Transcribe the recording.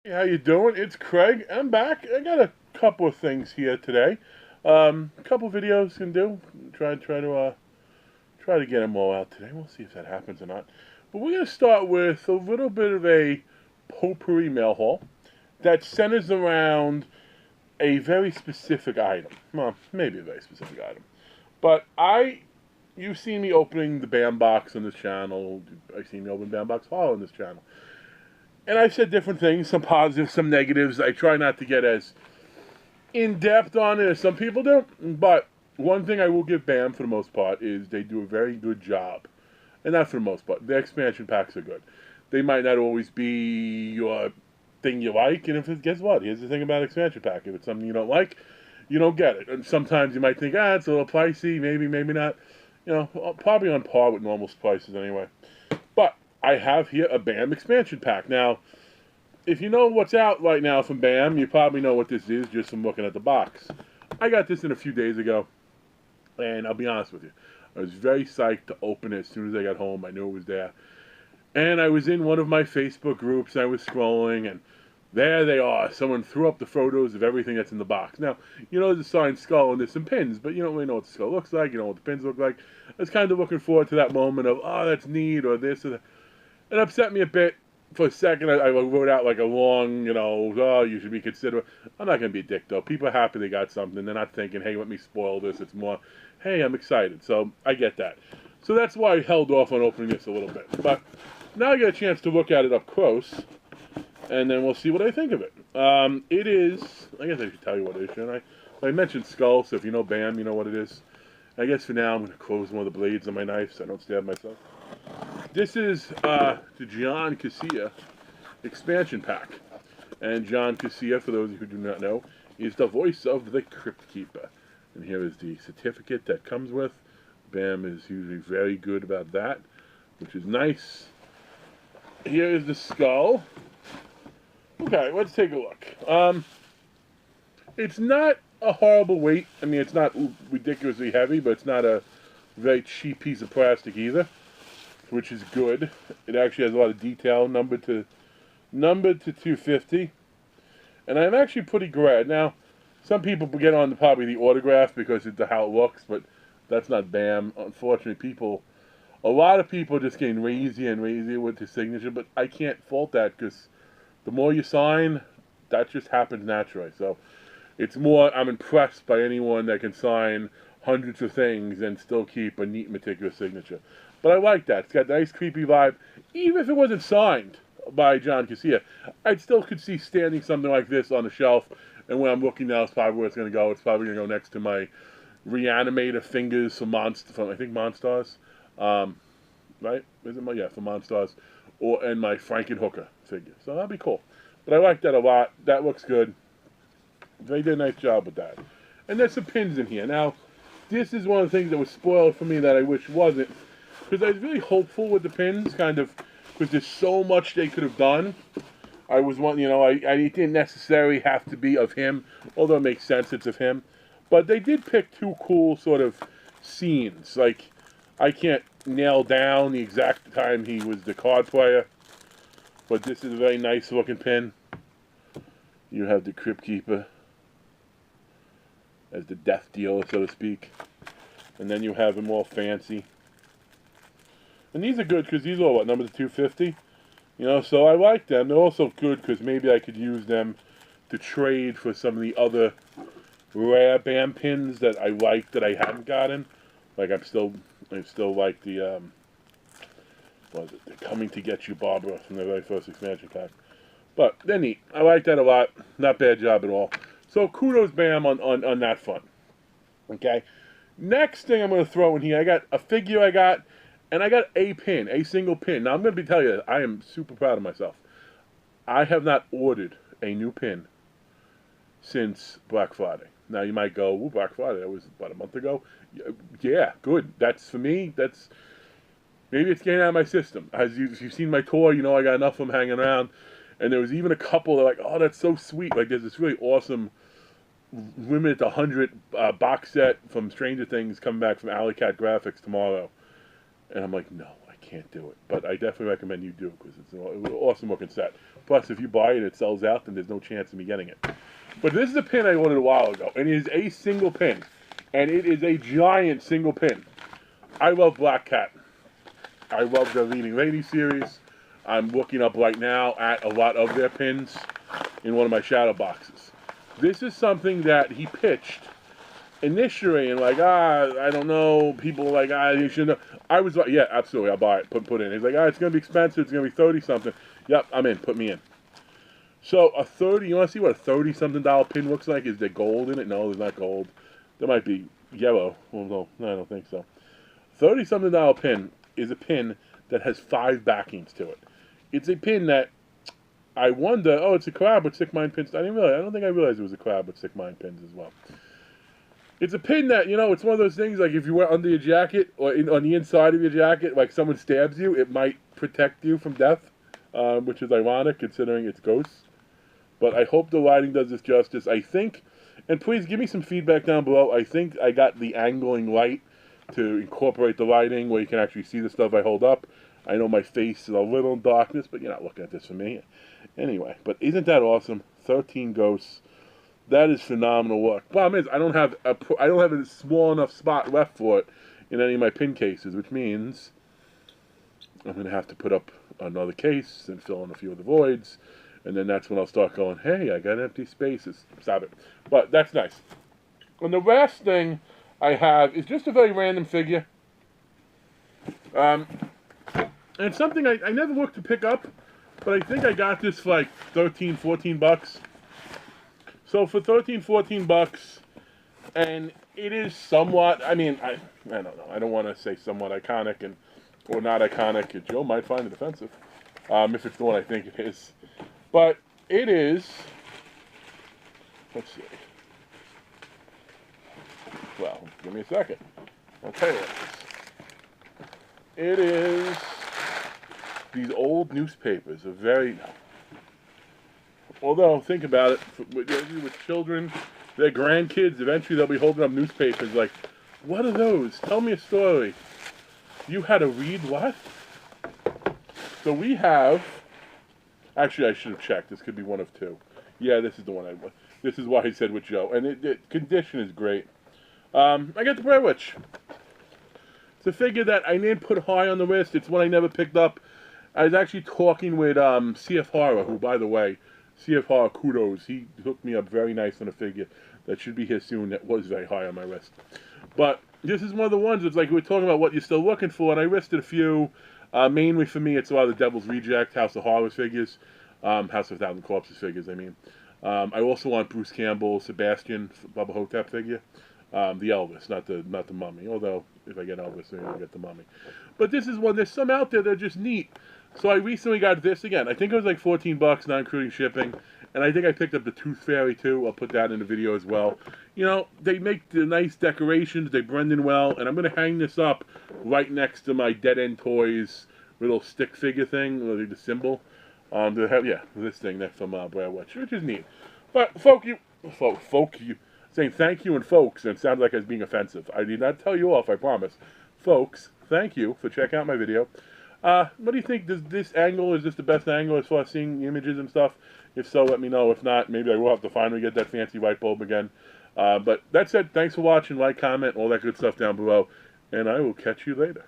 Hey, how you doing? It's Craig. I'm back. I got a couple of things here today. A couple videos can do. Try to get them all out today. We'll see if that happens or not. But we're gonna start with a little bit of a potpourri mail haul that centers around a very specific item. Well, maybe a very specific item. But you've seen me opening the BAM box on this channel. I've seen me open BAM box haul on this channel. And I've said different things, some positives, some negatives. I try not to get as in-depth on it as some people do. But one thing I will give BAM for the most part is they do a very good job. And not for the most part. Their expansion packs are good. They might not always be your thing you like. And if it, guess what? Here's the thing about expansion pack. If it's something you don't like, you don't get it. And sometimes you might think, it's a little pricey. Maybe, maybe not. You know, probably on par with normal prices anyway. But I have here a BAM expansion pack. Now, if you know what's out right now from BAM, you probably know what this is just from looking at the box. I got this in a few days ago, and I'll be honest with you. I was very psyched to open it as soon as I got home. I knew it was there. And I was in one of my Facebook groups, and I was scrolling, and there they are. Someone threw up the photos of everything that's in the box. Now, you know there's a signed skull and there's some pins, but you don't really know what the skull looks like. You don't know what the pins look like. I was kind of looking forward to that moment of, that's neat, or this or that. It upset me a bit. For a second, I wrote out like a long, you should be considerate. I'm not going to be a dick, though. People are happy they got something. They're not thinking, hey, let me spoil this. It's more, hey, I'm excited. So I get that. So that's why I held off on opening this a little bit. But now I get a chance to look at it up close, and then we'll see what I think of it. It is, I guess I should tell you what it is, shouldn't I? I mentioned skull, so if you know BAM, you know what it is. I guess for now I'm going to close one of the blades on my knife so I don't stab myself. This is the John Casilla expansion pack. And John Casilla, for those who do not know, is the voice of the Crypt Keeper. And here is the certificate that comes with. BAM is usually very good about that, which is nice. Here is the skull. Okay, let's take a look. It's not a horrible weight. I mean, it's not ridiculously heavy, but it's not a very cheap piece of plastic either, which is good. It actually has a lot of detail, numbered to 250. And I'm actually pretty glad. Now, some people get on probably the autograph because it's how it looks, but that's not BAM. Unfortunately, a lot of people are just getting lazier and lazier with the signature, but I can't fault that because the more you sign, that just happens naturally. So it's more, I'm impressed by anyone that can sign hundreds of things and still keep a neat, meticulous signature. But I like that. It's got a nice, creepy vibe. Even if it wasn't signed by John Casilla, I still could see standing something like this on the shelf. And when I'm looking now, it's probably where it's going to go. It's probably going to go next to my Reanimator fingers from I think Monstars. Right? Is it yeah, for Monstars. And my Frankenhooker figure. So that'd be cool. But I like that a lot. That looks good. They did a nice job with that. And there's some pins in here. Now, this is one of the things that was spoiled for me that I wish wasn't. Because I was really hopeful with the pins, kind of, because there's so much they could have done. I was one, I didn't necessarily have to be of him, although it makes sense it's of him. But they did pick two cool sort of scenes. Like, I can't nail down the exact time he was the card player, but this is a very nice looking pin. You have the Crypt Keeper as the death dealer, so to speak. And then you have him all fancy. And these are good because these are, number 250? So I like them. They're also good because maybe I could use them to trade for some of the other rare BAM pins that I like that I haven't gotten. Like, I still like the, what was it? The Coming to Get You Barbara from the very first expansion pack. But they're neat. I like that a lot. Not bad job at all. So kudos BAM on that front. Okay? Next thing I'm going to throw in here, I got a figure and I got a pin, a single pin. Now, I'm going to tell you, I am super proud of myself. I have not ordered a new pin since Black Friday. Now, you might go, ooh, Black Friday, that was about a month ago. Yeah, good. That's, for me, maybe it's getting out of my system. As you've seen my tour, I got enough of them hanging around. And there was even a couple that like, oh, that's so sweet. Like, there's this really awesome limited to 100 box set from Stranger Things coming back from Alley Cat Graphics tomorrow. And I'm like, no, I can't do it. But I definitely recommend you do, because it's an awesome looking set. Plus, if you buy it, it sells out, then there's no chance of me getting it. But this is a pin I ordered a while ago, and it is a single pin. And it is a giant single pin. I love Black Cat. I love the Leading Lady series. I'm looking up right now at a lot of their pins in one of my shadow boxes. This is something that he pitched initially, and like, I don't know, people were like, you should know. I was like, yeah, absolutely, I'll buy it, put in. He's like, it's going to be expensive, it's going to be 30 something. Yep, I'm in, put me in. So a 30, you want to see what a 30 something dollar pin looks like? Is there gold in it? No, there's not gold. There might be yellow. Well, no, I don't think so. 30 something dollar pin is a pin that has 5 backings to it. It's a pin that I wonder, it's a crab with 6 mine pins. I don't think I realized it was a crab with 6 mine pins as well. It's a pin that, it's one of those things, like if you wear under your jacket or on the inside of your jacket, like someone stabs you, it might protect you from death, which is ironic considering it's ghosts. But I hope the lighting does this justice. I think, and please give me some feedback down below, I think I got the angling light to incorporate the lighting where you can actually see the stuff I hold up. I know my face is a little in darkness, but you're not looking at this for me. Anyway, but isn't that awesome? 13 ghosts. That is phenomenal work. Problem is, I don't have a small enough spot left for it in any of my pin cases, which means I'm going to have to put up another case and fill in a few of the voids, and then that's when I'll start going, hey, I got empty spaces. Stop it. But that's nice. And the last thing I have is just a very random figure. And it's something I never looked to pick up, but I think I got this for like 13, 14 bucks. So for 13, 14 bucks, and it is somewhat, I don't know. I don't want to say somewhat iconic or not iconic. Joe might find it offensive, if it's the one I think it is. But it is, let's see. Well, give me a second. I'll tell you what it is. It is these old newspapers. Although, think about it, with children, their grandkids, eventually they'll be holding up newspapers like, what are those? Tell me a story. You had to read what? So we have, actually I should have checked, this could be one of 2. Yeah, this is the one this is why I said with Joe, and condition is great. I got the Blair Witch. It's a figure that I didn't put high on the list, it's one I never picked up. I was actually talking with CF Horror, who, by the way, CF Horror, kudos. He hooked me up very nice on a figure that should be here soon that was very high on my list. But this is one of the ones that's like, we're talking about what you're still looking for, and I listed a few. Mainly for me, it's a lot of the Devil's Reject, House of Horrors figures, House of a Thousand Corpses figures, I mean. I also want Bruce Campbell, Sebastian, Bubba Hotep figure. The Elvis, not the Mummy. Although, if I get Elvis, maybe I'll get the Mummy. But this is one, there's some out there that are just neat. So I recently got this again. I think it was like 14 bucks, not including shipping. And I think I picked up the Tooth Fairy too. I'll put that in the video as well. They make the nice decorations. They blend in well. And I'm going to hang this up right next to my Dead End Toys little stick figure thing, the symbol. This thing next from Blair Witch, which is neat. But saying thank you and folks, and it sounded like I was being offensive. I did not tell you off, I promise. Folks, thank you for checking out my video. What do you think? Is this the best angle as far as seeing images and stuff? If so, let me know. If not, maybe I will have to finally get that fancy light bulb again. But that said, thanks for watching, like, comment, all that good stuff down below, and I will catch you later.